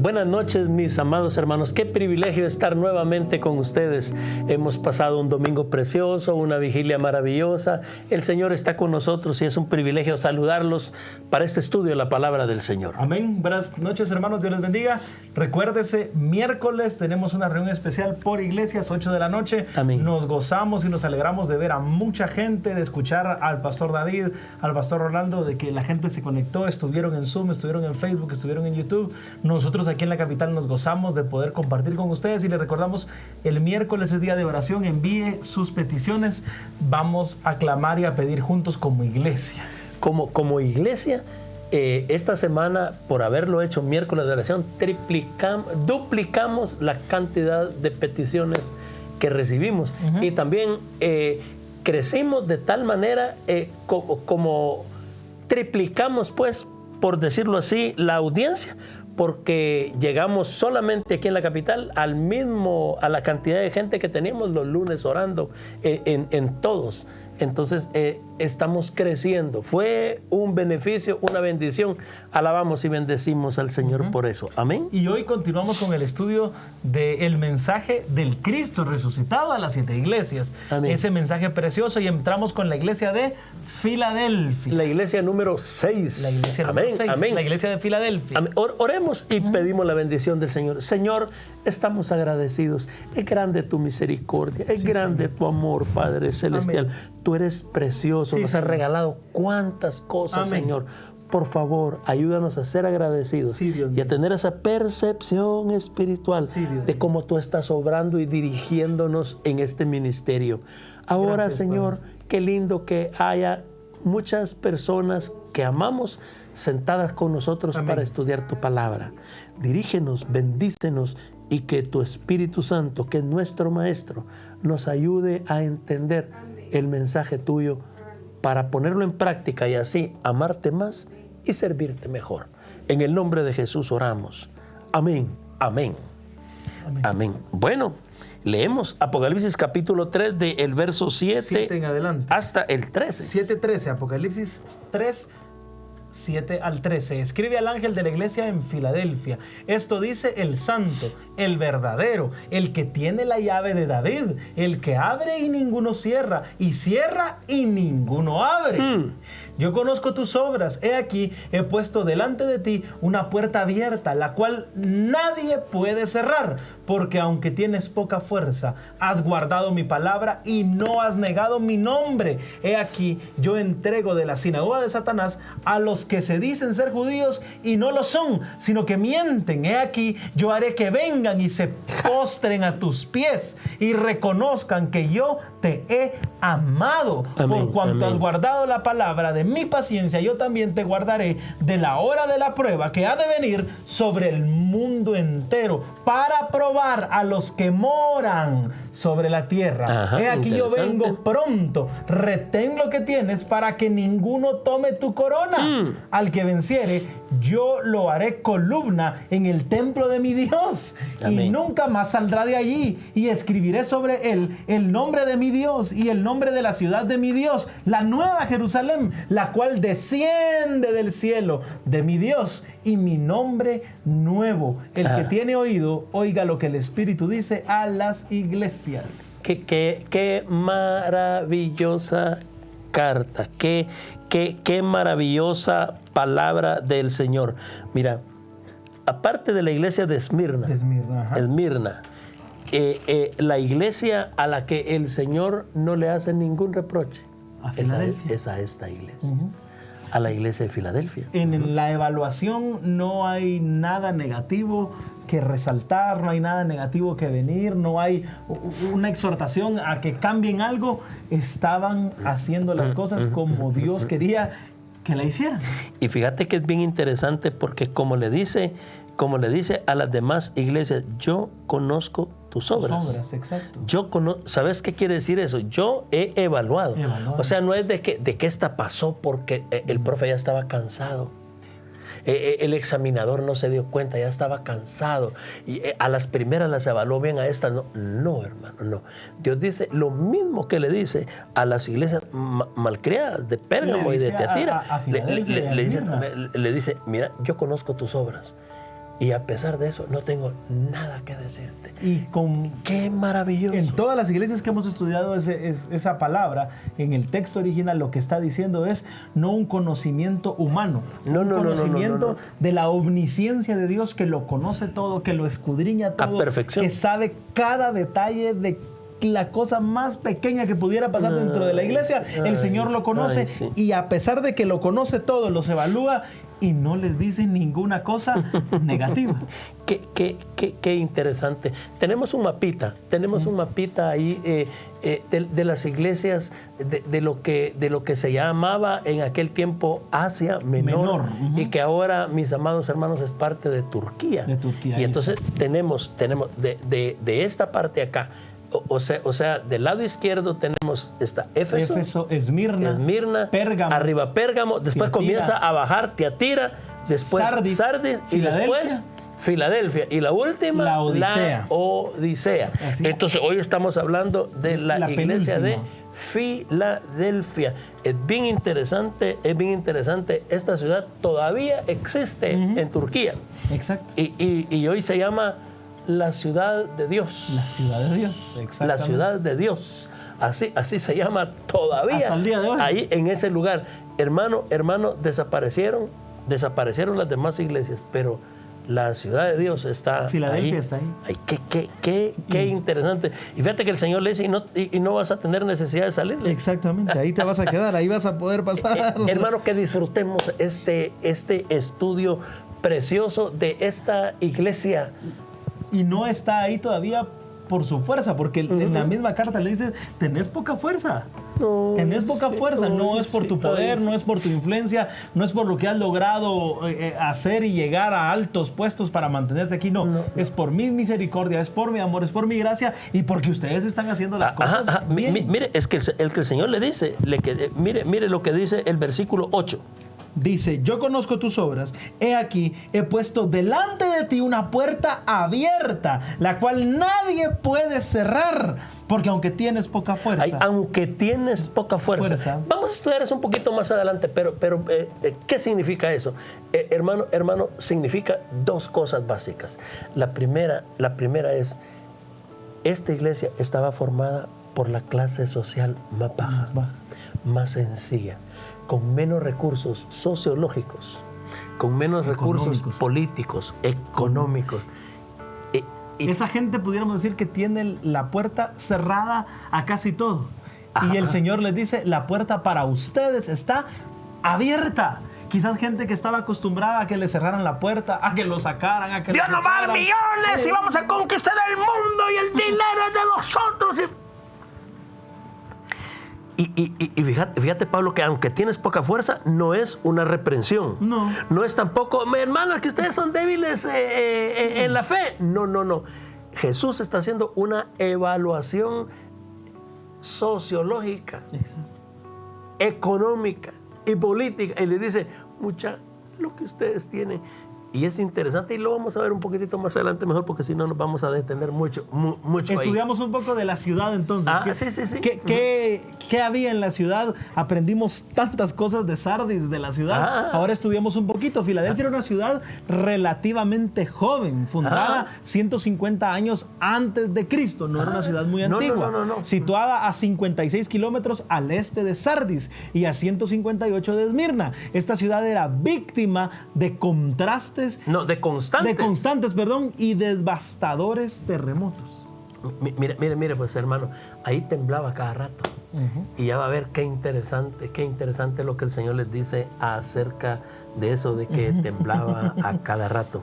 Buenas noches, mis amados hermanos. Qué privilegio estar nuevamente con ustedes. Hemos pasado un domingo precioso, una vigilia maravillosa. El Señor está con nosotros y es un privilegio saludarlos para este estudio de la palabra del Señor. Amén. Buenas noches, hermanos. Dios les bendiga. Recuérdese, miércoles tenemos una reunión especial por iglesias, 8 de la noche. Amén. Nos gozamos y nos alegramos de ver a mucha gente, de escuchar al pastor David, al pastor Rolando, de que la gente se conectó, estuvieron en Zoom, estuvieron en Facebook, estuvieron en YouTube. Nosotros aquí en la capital nos gozamos de poder compartir con ustedes y les recordamos, el miércoles es día de oración. Envíe sus peticiones. Vamos a clamar y a pedir juntos como iglesia. Como iglesia, esta semana, por haberlo hecho miércoles de oración, duplicamos la cantidad de peticiones que recibimos. Y también crecimos de tal manera como triplicamos, pues, por decirlo así, la audiencia, porque llegamos solamente aquí en la capital a la cantidad de gente que teníamos los lunes orando en todos. Entonces estamos creciendo. Fue un beneficio, una bendición. Alabamos y bendecimos al Señor por eso. Amén. Y hoy continuamos con el estudio del mensaje del Cristo resucitado a las 7 iglesias. Amén. Ese mensaje precioso, y entramos con la iglesia de Filadelfia. La iglesia número 6. La iglesia Amén. número 6. Amén. La iglesia de Filadelfia. Amén. Oremos y pedimos la bendición del Señor. Señor, estamos agradecidos. Es grande tu misericordia. Es grande tu amor, Padre Celestial. Amén. Tú eres precioso. Nos has regalado cuántas cosas, Amén. Señor. Por favor, ayúdanos a ser agradecidos y a tener esa percepción espiritual de cómo tú estás obrando y dirigiéndonos en este ministerio. Ahora, gracias, Señor, Padre. Qué lindo que haya muchas personas que amamos sentadas con nosotros. Amén. Para estudiar tu palabra. Dirígenos, bendícenos, y que tu Espíritu Santo, que es nuestro Maestro, nos ayude a entender el mensaje tuyo para ponerlo en práctica y así amarte más y servirte mejor. En el nombre de Jesús oramos. Amén, amén, amén. Amén. Bueno, leemos Apocalipsis capítulo 3 del verso 7 en adelante hasta el 13. 7:13, Apocalipsis 3, 7 al 13. Escribe al ángel de la iglesia en Filadelfia. Esto dice el santo, el verdadero, el que tiene la llave de David, el que abre y ninguno cierra, y cierra y ninguno abre. Yo conozco tus obras. He aquí, he puesto delante de ti una puerta abierta, la cual nadie puede cerrar, porque aunque tienes poca fuerza, has guardado mi palabra y no has negado mi nombre. He aquí, yo entrego de la sinagoga de Satanás a los que se dicen ser judíos y no lo son, sino que mienten. He aquí, yo haré que vengan y se postren a tus pies y reconozcan que yo te he amado. Amén, por cuanto has guardado la palabra de mi paciencia, yo también te guardaré de la hora de la prueba que ha de venir sobre el mundo entero, para probar a los que moran sobre la tierra. He aquí, yo vengo pronto. Retén lo que tienes para que ninguno tome tu corona. Al que venciere, yo lo haré columna en el templo de mi Dios. Amén. Y nunca más saldrá de allí. Y escribiré sobre él el nombre de mi Dios y el nombre de la ciudad de mi Dios, la nueva Jerusalén, la cual desciende del cielo de mi Dios, y mi nombre nuevo. El que tiene oído, oiga lo que el Espíritu dice a las iglesias. Qué maravillosa carta. Qué maravillosa palabra del Señor. Mira, aparte de la iglesia de Esmirna, la iglesia a la que el Señor no le hace ningún reproche es a esta iglesia, a la iglesia de Filadelfia. En la evaluación no hay nada negativo que resaltar, no hay nada negativo que venir, no hay una exhortación a que cambien algo. Estaban haciendo las cosas como Dios quería que la hicieran. Y fíjate que es bien interesante, porque como le dice a las demás iglesias, yo conozco tus obras. Exacto. ¿Sabes qué quiere decir eso? Yo he evaluado. O sea, no es de que esta pasó porque el profe ya estaba cansado. El examinador no se dio cuenta, ya estaba cansado. Y a las primeras las evaluó bien, a estas no. No, hermano, no. Dios dice lo mismo que le dice a las iglesias malcriadas de Pérgamo y de Teatira. Le dice, mira, yo conozco tus obras. Y a pesar de eso, no tengo nada que decirte. Y ¡qué maravilloso! En todas las iglesias que hemos estudiado esa palabra, en el texto original lo que está diciendo es no un conocimiento humano, un conocimiento de la omnisciencia de Dios, que lo conoce todo, que lo escudriña todo, a perfección, que sabe cada detalle de la cosa más pequeña que pudiera pasar dentro de la iglesia. El Señor lo conoce, y a pesar de que lo conoce todo, los evalúa y no les dice ninguna cosa negativa. Qué interesante. Tenemos un mapita ahí de las iglesias de lo que se llamaba en aquel tiempo Asia Menor. Y que ahora, mis amados hermanos, es parte de Turquía. Y entonces tenemos de esta parte acá, o sea, del lado izquierdo tenemos Éfeso, Esmirna, Pérgamo, arriba Pérgamo, después comienza a bajar Tiatira, después Sardis y después Filadelfia, y la última, la Odisea. Entonces hoy estamos hablando de la iglesia de Filadelfia. Es bien interesante, esta ciudad todavía existe en Turquía. Exacto. Y hoy se llama la ciudad de Dios. La ciudad de Dios, exactamente. La ciudad de Dios. Así se llama todavía. Hasta el día de hoy. Ahí en ese lugar. Hermano, desaparecieron las demás iglesias, pero la ciudad de Dios está Filadelfia ahí. Está ahí. Ay, qué interesante. Y fíjate que el Señor le dice, y no vas a tener necesidad de salir. Exactamente, ahí te vas a quedar, ahí vas a poder pasar. Hermano, que disfrutemos este estudio precioso de esta iglesia. Y no está ahí todavía por su fuerza, porque en la misma carta le dice, tenés poca fuerza. Tenés poca fuerza, no es por tu poder, no es por tu influencia, no es por lo que has logrado hacer y llegar a altos puestos para mantenerte aquí, no. Es por mi misericordia, es por mi amor, es por mi gracia, y porque ustedes están haciendo las cosas bien. Mire, es que el Señor le dice, mire lo que dice el versículo 8. Dice, yo conozco tus obras, he aquí, he puesto delante de ti una puerta abierta, la cual nadie puede cerrar, porque aunque tienes poca fuerza. Aunque tienes poca fuerza. Vamos a estudiar eso un poquito más adelante, pero ¿qué significa eso? Hermano, significa dos cosas básicas. La primera es, esta iglesia estaba formada por la clase social más baja, más sencilla, con menos recursos sociológicos, con menos recursos políticos, económicos. Esa gente, pudiéramos decir, que tiene la puerta cerrada a casi todo. Y el Señor les dice, la puerta para ustedes está abierta. Quizás gente que estaba acostumbrada a que le cerraran la puerta, a que lo sacaran, a que Dios nos va a dar millones y vamos a conquistar el mundo y el dinero es de nosotros. Y fíjate, Pablo, que aunque tienes poca fuerza, no es una reprensión. No es tampoco, hermanos, que ustedes son débiles en la fe. No. Jesús está haciendo una evaluación sociológica, económica y política. Y le dice, lo que ustedes tienen. Y es interesante, y lo vamos a ver un poquitito más adelante mejor, porque si no nos vamos a detener mucho Estudiamos ahí. Un poco de la ciudad entonces. Sí. ¿Qué había en la ciudad? Aprendimos tantas cosas de Sardis, de la ciudad. Ahora estudiamos un poquito. Filadelfia era una ciudad relativamente joven, fundada 150 años antes de Cristo. No era una ciudad muy antigua. No. Situada a 56 kilómetros al este de Sardis y a 158 de Esmirna. Esta ciudad era víctima de contrastes. De constantes, y devastadores terremotos. Mire, pues, hermano, ahí temblaba cada rato. Y ya va a ver qué interesante lo que el Señor les dice acerca de eso, de que temblaba a cada rato.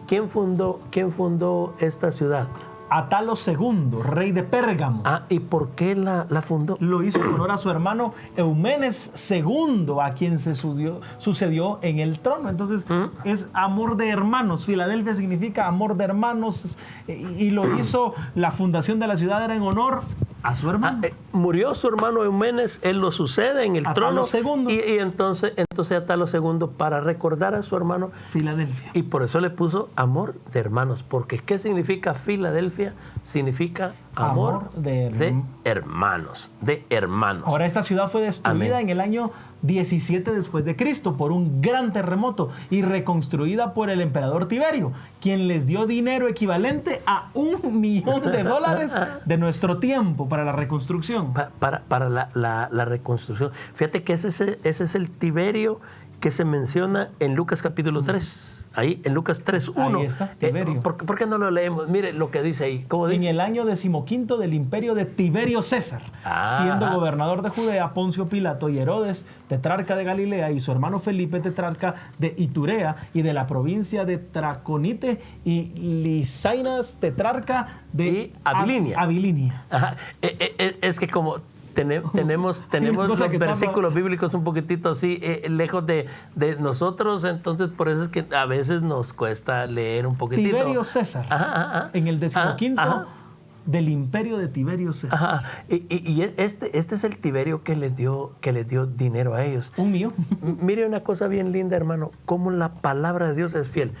¿Quién fundó esta ciudad? Atalo II, rey de Pérgamo. ¿Y por qué la fundó? Lo hizo en honor a su hermano Eumenes II, a quien se sucedió en el trono. Entonces, es amor de hermanos. Filadelfia significa amor de hermanos. Y lo hizo, la fundación de la ciudad era en honor a su hermano. Murió su hermano Eumenes, él lo sucede en el trono. Y entonces Atalo II, para recordar a su hermano Filadelfia. Y por eso le puso amor de hermanos, porque ¿qué significa Filadelfia? Significa amor de hermanos, de hermanos. Ahora esta ciudad fue destruida Amén. en el año 17 después de Cristo por un gran terremoto y reconstruida por el emperador Tiberio, quien les dio dinero equivalente a $1 millón de nuestro tiempo para la reconstrucción. Para la reconstrucción. Fíjate que ese es el Tiberio que se menciona en Lucas capítulo 3. Ahí en Lucas 3:1. Ahí está, Tiberio. ¿Por qué no lo leemos? Mire lo que dice ahí. ¿Cómo dice? En el año 15 del imperio de Tiberio César, siendo gobernador de Judea Poncio Pilato y Herodes, tetrarca de Galilea, y su hermano Felipe, tetrarca de Iturea y de la provincia de Traconite, y Lisainas, tetrarca de Abilinia. Ajá. Es que como tenemos los versículos bíblicos un poquitito así lejos de nosotros, entonces por eso es que a veces nos cuesta leer un poquitito. Tiberio César, en el 15 del imperio de Tiberio César. Ajá. Y este es el Tiberio que les dio dinero a ellos. ¿Un millón? Mire una cosa bien linda, hermano, cómo la palabra de Dios es fiel.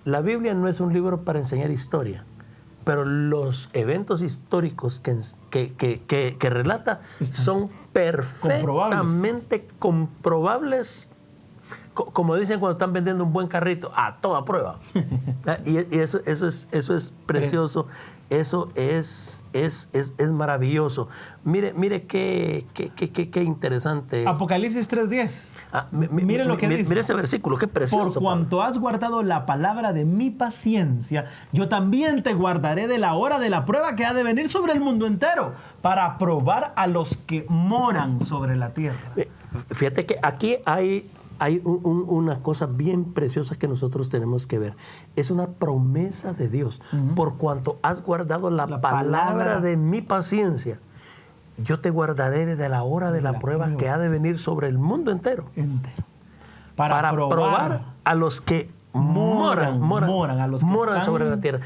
La Biblia no es un libro para enseñar historia, pero los eventos históricos que relata son perfectamente comprobables, como dicen cuando están vendiendo un buen carrito, a toda prueba. Y eso es precioso, eso es maravilloso. Mire qué interesante. Apocalipsis 3:10. Mire lo que dice. Mire ese versículo, qué precioso. Por cuanto has guardado la palabra de mi paciencia, yo también te guardaré de la hora de la prueba que ha de venir sobre el mundo entero, para probar a los que moran sobre la tierra. Fíjate que aquí hay una cosa bien preciosa que nosotros tenemos que ver. Es una promesa de Dios. Por cuanto has guardado la palabra de mi paciencia, yo te guardaré de la hora de la prueba que ha de venir sobre el mundo entero. Para probar a los que moran sobre la tierra.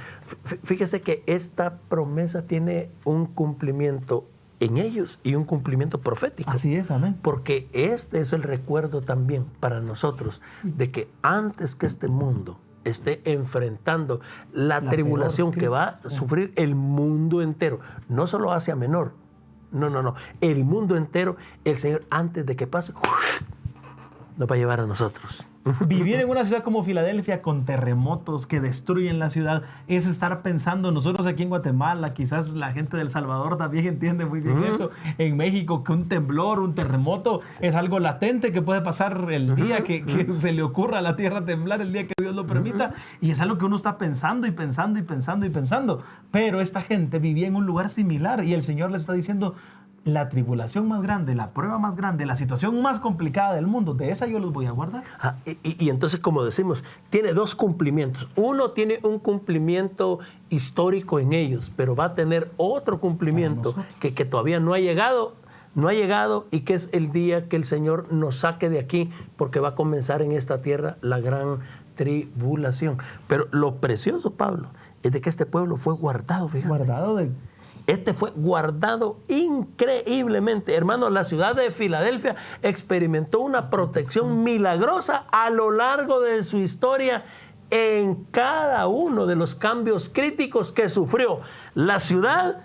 Fíjese que esta promesa tiene un cumplimiento en ellos y un cumplimiento profético. Así es, amén. Porque este es el recuerdo también para nosotros de que antes que este mundo esté enfrentando la tribulación que va a sufrir el mundo entero, no solo Asia Menor, no, el mundo entero, el Señor antes de que pase nos va a llevar a nosotros. Vivir en una ciudad como Filadelfia con terremotos que destruyen la ciudad es estar pensando, nosotros aquí en Guatemala, quizás la gente de El Salvador también entiende muy bien eso, en México, que un temblor, un terremoto es algo latente que puede pasar el día que se le ocurra a la tierra temblar, el día que Dios lo permita, y es algo que uno está pensando y pensando y pensando y pensando, pero esta gente vivía en un lugar similar y el Señor le está diciendo: la tribulación más grande, la prueba más grande, la situación más complicada del mundo, de esa yo los voy a guardar. Y entonces, como decimos, tiene dos cumplimientos. Uno tiene un cumplimiento histórico en ellos, pero va a tener otro cumplimiento que todavía no ha llegado, y que es el día que el Señor nos saque de aquí, porque va a comenzar en esta tierra la gran tribulación. Pero lo precioso, Pablo, es de que este pueblo fue guardado, fíjate. Este fue guardado increíblemente. Hermano, la ciudad de Filadelfia experimentó una protección milagrosa a lo largo de su historia en cada uno de los cambios críticos que sufrió la ciudad,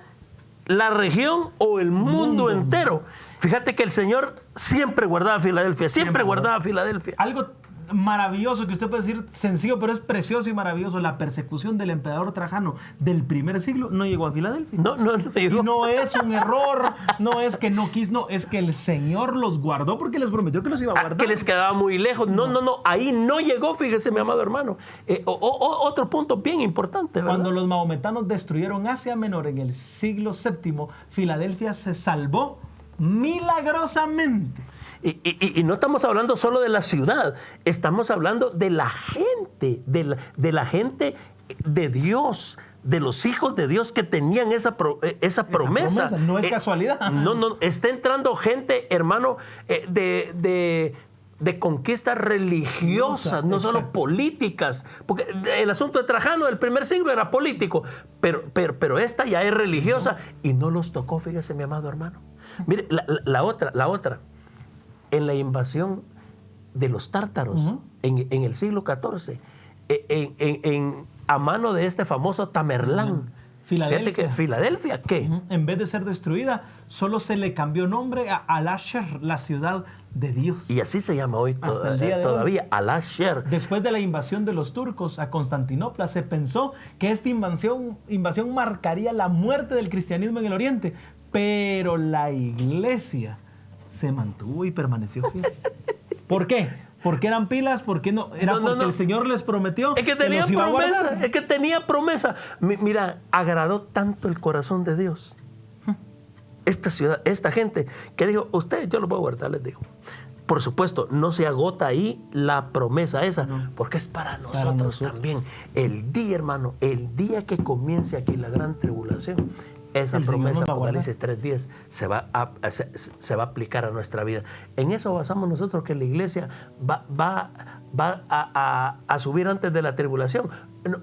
la región o el mundo entero. Fíjate que el Señor siempre guardaba Filadelfia, siempre guardaba Filadelfia. Algo maravilloso que usted puede decir sencillo, pero es precioso y maravilloso. La persecución del emperador Trajano del primer siglo no llegó a Filadelfia. No llegó. Y no es un error, no es que no quiso, no, es que el Señor los guardó porque les prometió que los iba a guardar. Que les quedaba muy lejos. No, ahí no llegó, fíjese, mi amado hermano. Otro punto bien importante, ¿verdad? Cuando los maometanos destruyeron Asia Menor en el siglo VII, Filadelfia se salvó milagrosamente. Y no estamos hablando solo de la ciudad, estamos hablando de la gente, de la gente de Dios, de los hijos de Dios que tenían esa promesa. No es casualidad. No, está entrando gente, hermano, de conquistas religiosas, no solo políticas. Porque el asunto de Trajano del primer siglo era político, pero esta ya es religiosa y no los tocó, fíjese, mi amado hermano. Mire, la otra. En la invasión de los tártaros en el siglo XIV, a mano de este famoso Tamerlán, Filadelfia. Fíjate que Filadelfia, ¿qué? En vez de ser destruida, solo se le cambió nombre a Al-Asher, la ciudad de Dios. Y así se llama hoy hasta el día de todavía, hoy. Al-Asher. Después de la invasión de los turcos a Constantinopla, se pensó que esta invasión marcaría la muerte del cristianismo en el Oriente, pero la iglesia se mantuvo y permaneció fiel. ¿Por qué? ¿Por qué eran pilas? ¿Por qué no? Era porque el Señor les prometió es que tenía los iba a promesa, guardar. es que tenía promesa. Mira, agradó tanto el corazón de Dios. Esta ciudad, esta gente, que dijo, ustedes yo los voy a guardar, les digo. Por supuesto, no se agota ahí la promesa esa, porque es para nosotros también. El día, hermano, el día que comience aquí la gran tribulación, esa promesa, Apocalipsis 3:10, se va a aplicar a nuestra vida. En eso basamos nosotros que la iglesia va a subir antes de la tribulación.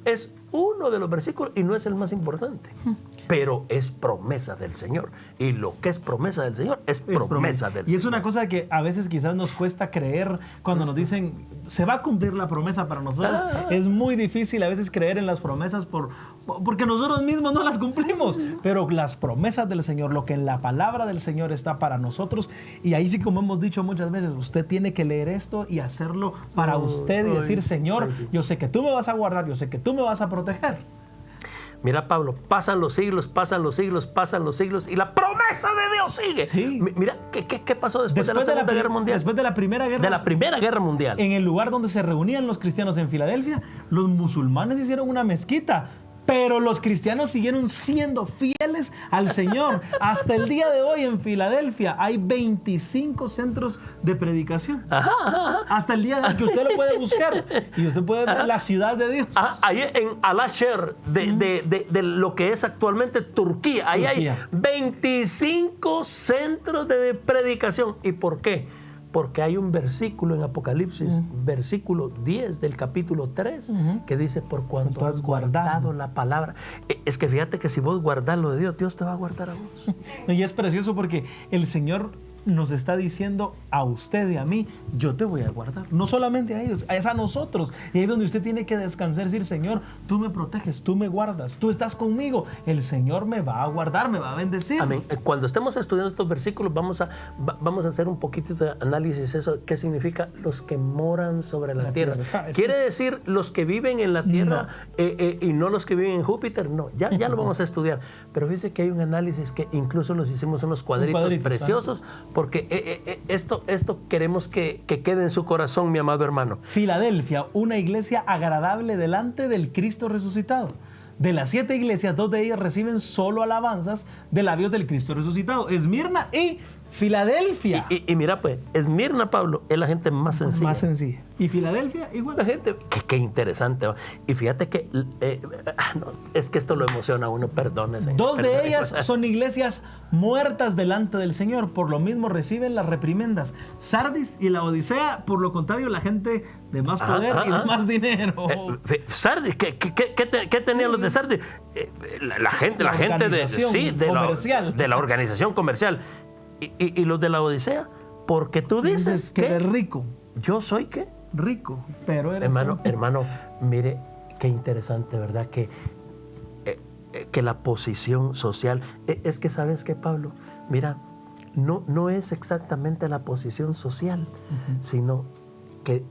Es uno de los versículos y no es el más importante, pero es promesa del Señor. Y lo que es promesa del Señor es promesa del Señor. Y es una cosa que a veces quizás nos cuesta creer cuando nos dicen, se va a cumplir la promesa para nosotros. Es muy difícil a veces creer en las promesas porque nosotros mismos no las cumplimos. Pero las promesas del Señor, lo que en la palabra del Señor está para nosotros. Y ahí sí, como hemos dicho muchas veces, usted tiene que leer esto y hacerlo para usted y decir, Señor, yo sé que tú me vas a guardar, yo sé que tú me vas a proteger. Mira, Pablo, pasan los siglos y la promesa de Dios sigue. Sí. Mira, ¿qué pasó después de la Segunda Guerra Mundial? Después de la Primera Guerra. De la Primera Guerra Mundial. En el lugar donde se reunían los cristianos en Filadelfia, los musulmanes hicieron una mezquita. Pero los cristianos siguieron siendo fieles al Señor. Hasta el día de hoy en Filadelfia hay 25 centros de predicación. Hasta el día de hoy, que usted lo puede buscar. Y usted puede ver la ciudad de Dios. Ahí en Al-Asher, de lo que es actualmente Turquía. Ahí hay 25 centros de predicación. ¿Y por qué? Porque hay un versículo en Apocalipsis, versículo 10 del capítulo 3, que dice, por cuanto has guardado la palabra. Es que fíjate que si vos guardás lo de Dios, Dios te va a guardar a vos. Y es precioso porque el Señor nos está diciendo a usted y a mí, yo te voy a guardar. No solamente a ellos, es a nosotros. Y ahí es donde usted tiene que descansar y decir, Señor, tú me proteges, tú me guardas, tú estás conmigo. El Señor me va a guardar, me va a bendecir. Amén. Cuando estemos estudiando estos versículos, vamos a hacer un poquito de análisis eso. ¿Qué significa los que moran sobre la tierra? ¿Quiere decir los que viven en la tierra y no los que viven en Júpiter? No, ya lo vamos a estudiar. Pero fíjese que hay un análisis que incluso los hicimos unos cuadritos preciosos. Porque esto queremos que quede en su corazón, mi amado hermano. Filadelfia, una iglesia agradable delante del Cristo resucitado. De las 7 iglesias, 2 de ellas reciben solo alabanzas de labios del Cristo resucitado. Esmirna y Filadelfia. Y mira, pues, Esmirna, Pablo, es la gente más sencilla. Más sencilla. Y Filadelfia, igual. La gente, qué interesante. Y fíjate que, es que esto lo emociona a uno, perdónese. 2 de ellas son iglesias muertas delante del Señor, por lo mismo reciben las reprimendas. Sardis y la Odisea, por lo contrario, la gente de más poder y de más dinero. Sardis, ¿qué tenían los de Sardis? La gente de la organización comercial. Y los de la Odisea, porque tú dices que eres rico. ¿Yo soy qué? Rico, pero eres hermano, mire, qué interesante, ¿verdad? Que la posición social, es que ¿sabes qué, Pablo? Mira, no es exactamente la posición social, sino que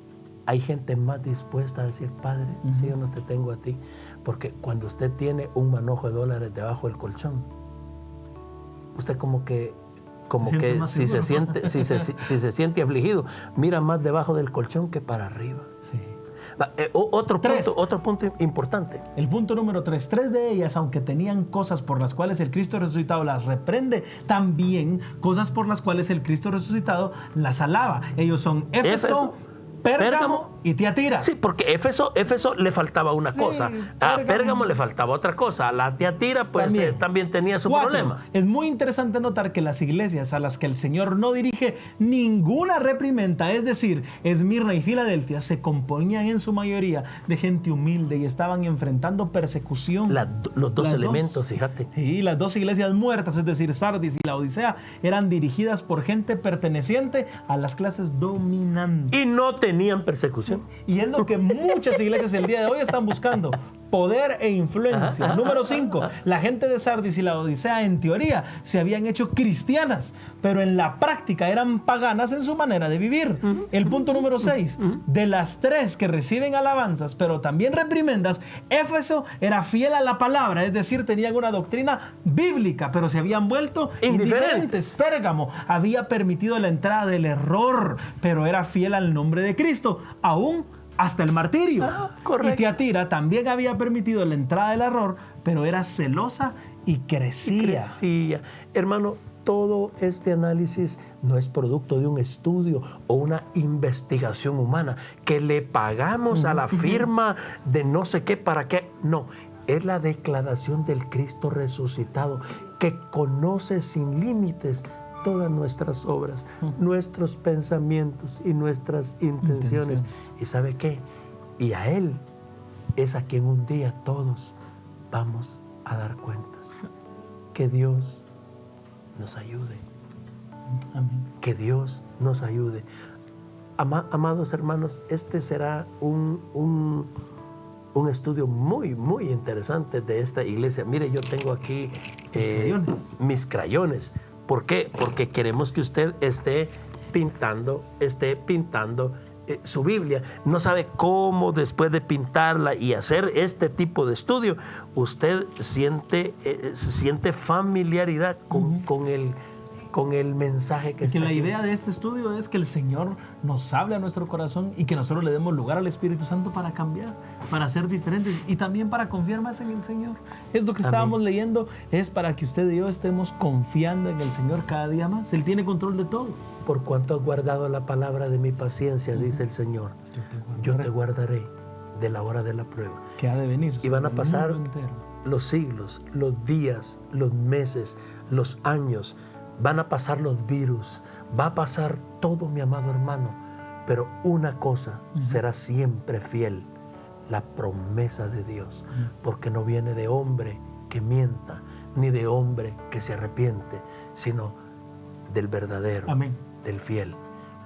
hay gente más dispuesta a decir, Padre, si yo no te tengo a ti, porque cuando usted tiene un manojo de dólares debajo del colchón, usted como que si se siente afligido, mira más debajo del colchón que para arriba. Sí. Otro punto importante. El punto número 3. 3 de ellas, aunque tenían cosas por las cuales el Cristo resucitado las reprende, también cosas por las cuales el Cristo resucitado las alaba. Ellos son Éfeso, Pérgamo y Tiatira. Sí, porque Éfeso le faltaba una cosa. A Pérgamo le faltaba otra cosa. A la Tiatira pues también tenía su 4. problema. Es muy interesante notar que las iglesias a las que el Señor no dirige ninguna reprimenda, es decir, Esmirna y Filadelfia, se componían en su mayoría de gente humilde y estaban enfrentando persecución. Los dos elementos, fíjate. Y las 2 iglesias muertas, es decir, Sardis y la Odisea, eran dirigidas por gente perteneciente a las clases dominantes. Y no tenían persecución. Y es lo que muchas iglesias el día de hoy están buscando. poder e influencia. Número 5, la gente de Sardis y la Odisea en teoría se habían hecho cristianas, pero en la práctica eran paganas en su manera de vivir. El punto número 6, de las 3 que reciben alabanzas, pero también reprimendas, Éfeso era fiel a la palabra, es decir, tenían una doctrina bíblica, pero se habían vuelto indiferentes. Pérgamo había permitido la entrada del error, pero era fiel al nombre de Cristo, aún hasta el martirio. Y Tiatira también había permitido la entrada del error, pero era celosa y crecía. Hermano, todo este análisis no es producto de un estudio o una investigación humana que le pagamos a la firma de no sé qué para qué. No, es la declaración del Cristo resucitado que conoce sin límites todas nuestras obras, nuestros pensamientos y nuestras intenciones. ¿Y sabe qué? Y a Él es a quien un día todos vamos a dar cuentas. Que Dios nos ayude. Amén. Que Dios nos ayude. Amados hermanos, este será un estudio muy, muy interesante de esta iglesia. Mire, yo tengo aquí mis crayones. ¿Por qué? Porque queremos que usted esté pintando su Biblia. No sabe cómo después de pintarla y hacer este tipo de estudio, usted siente familiaridad con el mensaje que está la aquí. idea de este estudio es que el Señor nos hable a nuestro corazón y que nosotros le demos lugar al Espíritu Santo para cambiar, para ser diferentes y también para confiar más en el Señor. Esto que estábamos leyendo es para que usted y yo estemos confiando en el Señor cada día más. Él tiene control de todo. Por cuanto has guardado la palabra de mi paciencia, dice el Señor, yo te guardaré de la hora de la prueba. Que ha de venir. Y van a pasar los siglos, los días, los meses, los años. Van a pasar los virus, va a pasar todo, mi amado hermano, pero una cosa será siempre fiel, la promesa de Dios, porque no viene de hombre que mienta, ni de hombre que se arrepiente, sino del verdadero, del fiel.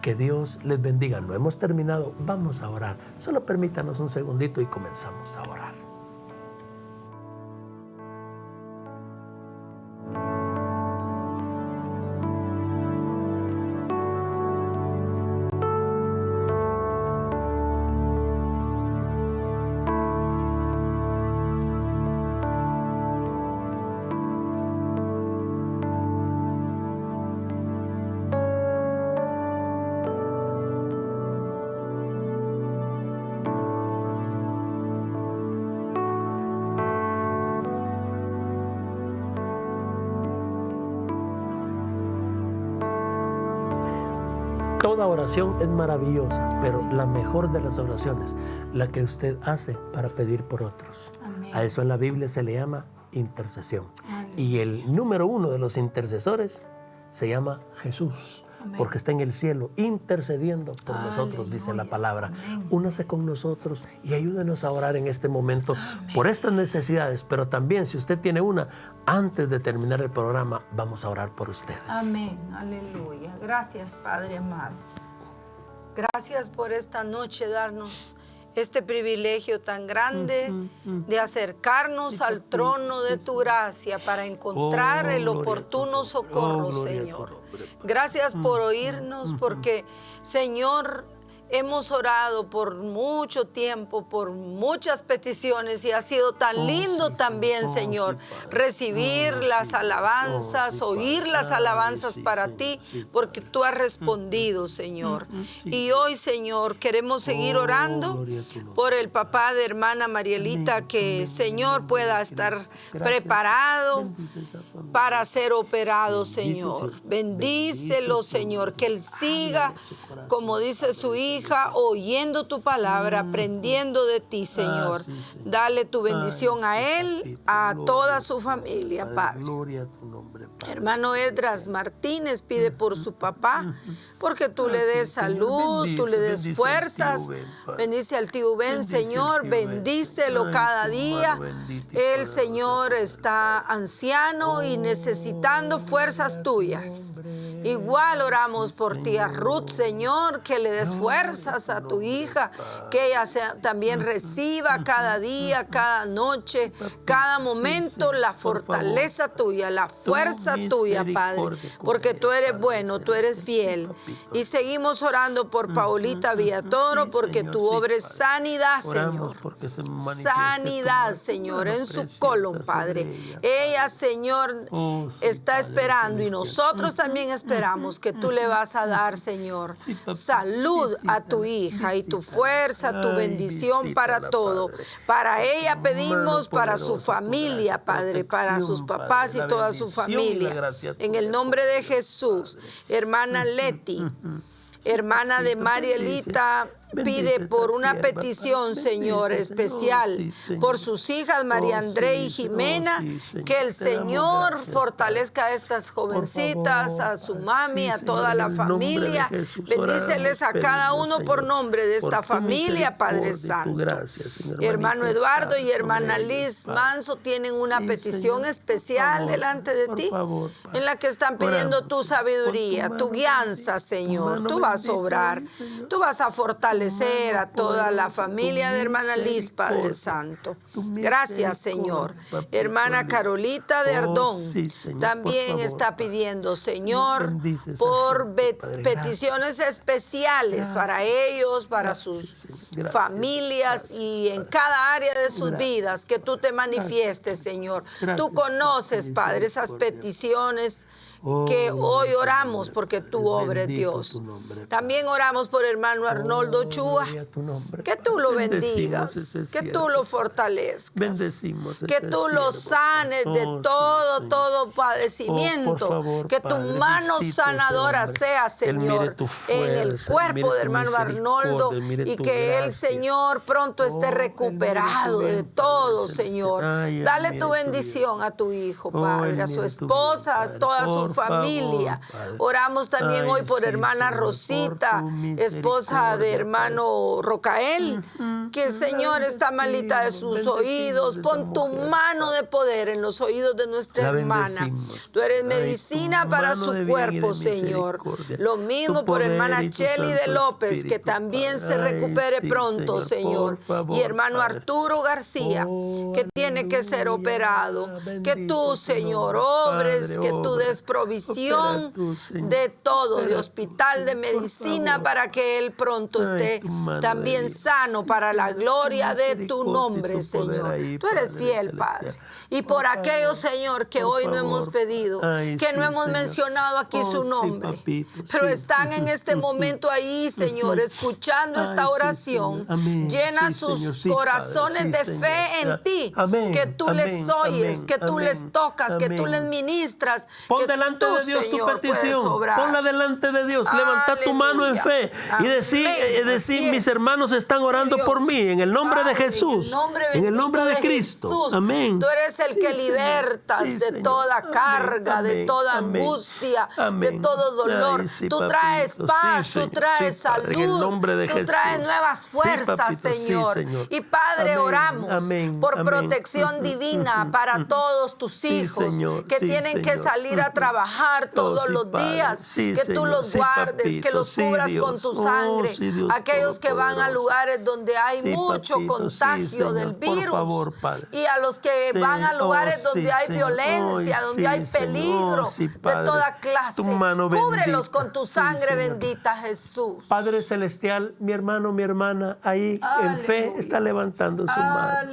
Que Dios les bendiga. No hemos terminado, vamos a orar. Solo permítanos un segundito y comenzamos a orar. Toda oración es maravillosa, pero la mejor de las oraciones, la que usted hace para pedir por otros. Amén. A eso en la Biblia se le llama intercesión. Y el número 1 de los intercesores se llama Jesús. Amén. Porque está en el cielo intercediendo por nosotros, dice la palabra. Amén. Únase con nosotros y ayúdenos a orar en este momento. Amén. Por estas necesidades, pero también si usted tiene una, antes de terminar el programa, vamos a orar por ustedes. Amén, aleluya. Gracias, Padre amado. Gracias por esta noche darnos este privilegio tan grande de acercarnos al trono de tu gracia para encontrar el oportuno socorro, Señor. Gracias por oírnos, porque, Señor, hemos orado por mucho tiempo, por muchas peticiones, y ha sido tan lindo también, Señor, recibir las alabanzas, oír las alabanzas para ti, porque tú has respondido, Señor. Y hoy, Señor, queremos seguir orando por el papá de hermana Marielita, que, Señor, pueda estar preparado para ser operado, Señor. Bendícelo, Señor, que él siga, como dice su hija, oyendo tu palabra, aprendiendo de ti, Señor. Dale tu bendición a él, a toda su familia, Padre. Hermano Edras Martínez pide por su papá, porque tú le des salud, tú le des fuerzas. Bendice al tío Ben, Señor, bendícelo cada día. El Señor está anciano y necesitando fuerzas tuyas. Igual oramos por tía Ruth, Señor, que le des fuerzas a tu hija, que ella también reciba cada día, cada noche, cada momento la fortaleza tuya, la fuerza tuya, Padre, porque tú eres bueno, tú eres fiel. Y seguimos orando por Paulita Villatoro, porque tú obres sanidad, Señor. Sanidad, Señor, en su colon, Padre. Ella, Señor, está esperando y nosotros también esperamos que tú le vas a dar, Señor, salud a tu hija y tu fuerza, tu bendición para todo. Para ella pedimos, para su familia, Padre, para sus papás y toda su familia. En el nombre de Jesús, hermana Leti, hermana de Marielita, pide por una petición, Señor, especial, por sus hijas María André y Jimena, que el Señor fortalezca a estas jovencitas, a su mami, a toda la familia. Bendíceles a cada uno por nombre de esta familia, Padre Santo. Hermano Eduardo y hermana Liz Manso tienen una petición especial delante de ti, en la que están pidiendo tu sabiduría, tu guianza, Señor. Tú vas a obrar, tú vas a fortalecer a toda la familia de hermana Liz, Padre Santo. Gracias, Señor. Hermana Carolita de Ardón también está pidiendo, Señor, por peticiones especiales para ellos, para sus familias y en cada área de sus vidas, que tú te manifiestes, Señor. Tú conoces, Padre, esas peticiones que hoy oramos porque tú obres, Dios. También oramos por hermano Arnoldo Chua, que tú lo bendigas, que tú lo fortalezcas, que tú lo sanes de todo padecimiento, que tu mano sanadora sea, Señor, en el cuerpo de hermano Arnoldo, y que él, Señor, pronto esté recuperado de todo, Señor. Dale tu bendición a tu hijo, Padre, a su esposa, a toda su familia. Oramos también hoy por hermana Rosita, esposa de hermano Rocael, que el Señor está malita de sus oídos. Pon tu mano de poder en los oídos de nuestra hermana. Tú eres medicina para su cuerpo, Señor. Lo mismo por hermana Cheli de López, que también se recupere pronto, Señor. Y hermano Arturo García, que tiene que ser operado. Que tú, Señor, obres, que tú des provisión de todo, de hospital, de medicina, para que él pronto esté también sano para la gloria de tu nombre, Señor. Tú eres fiel, Padre. Y por aquellos, Señor, que hoy no hemos pedido, que no hemos mencionado aquí su nombre, pero están en este momento ahí, Señor, escuchando esta oración. Llena sus corazones de fe en ti, que tú les oyes, que tú les tocas, que tú les ministras. Pon delante de Dios tu petición, ponla delante de Dios, levanta tu mano en fe y decir, mis hermanos están orando por mí, en el nombre de Jesús, en el nombre de Cristo. Amén. Tú eres el que libertas de toda carga, de toda angustia, de todo dolor. Tú traes paz, tú traes salud, tú traes nuevas fuerzas, Señor. Y Padre, oramos por protección divina para todos tus hijos que tienen que salir a trabajar todos los días, que tú los guardes, que los cubras con tu sangre. Aquellos que van a lugares donde hay mucho contagio del virus, y a los que van a lugares donde hay violencia, donde hay peligro de toda clase, cúbrelos con tu sangre bendita, Jesús. Padre celestial, mi hermano, mi hermana, ahí en fe está levantando su mano,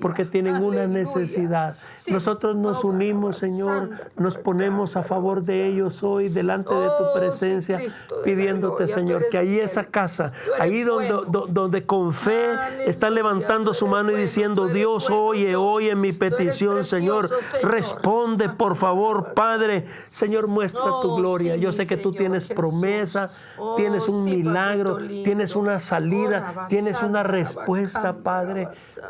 porque tienen una necesidad. Nosotros nos unimos, Señor, nos ponemos a favor de ellos hoy delante de tu presencia, pidiéndote, Señor, que ahí esa casa, ahí donde con fe están levantando su mano y diciendo, Dios, oye mi petición, Señor, responde, por favor, Padre. Señor, muestra tu gloria. Yo sé que tú tienes promesa, tienes un milagro, tienes una salida, tienes una respuesta, Padre.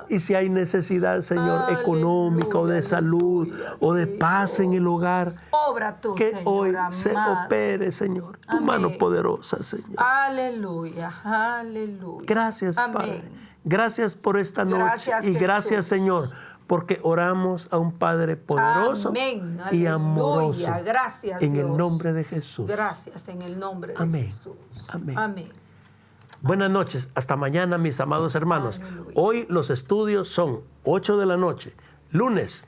Y si hay necesidad, Señor, económica o de salud o de paz en el hogar, obra tú, que Señor, hoy se opere, Señor, tu mano poderosa, Señor. Aleluya, aleluya. Gracias, Padre. Gracias por esta noche. Y gracias, Señor, porque oramos a un Padre poderoso Amén. y Aleluya. amoroso. Gracias, en Dios. el nombre de Jesús. Gracias en el nombre de Amén. Jesús. Amén. Amén. Buenas noches, hasta mañana, mis amados hermanos. Aleluya. Hoy los estudios son 8 de la noche, lunes,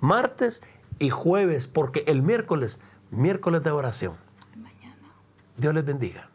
martes y jueves, porque el miércoles de oración. Mañana. Dios les bendiga.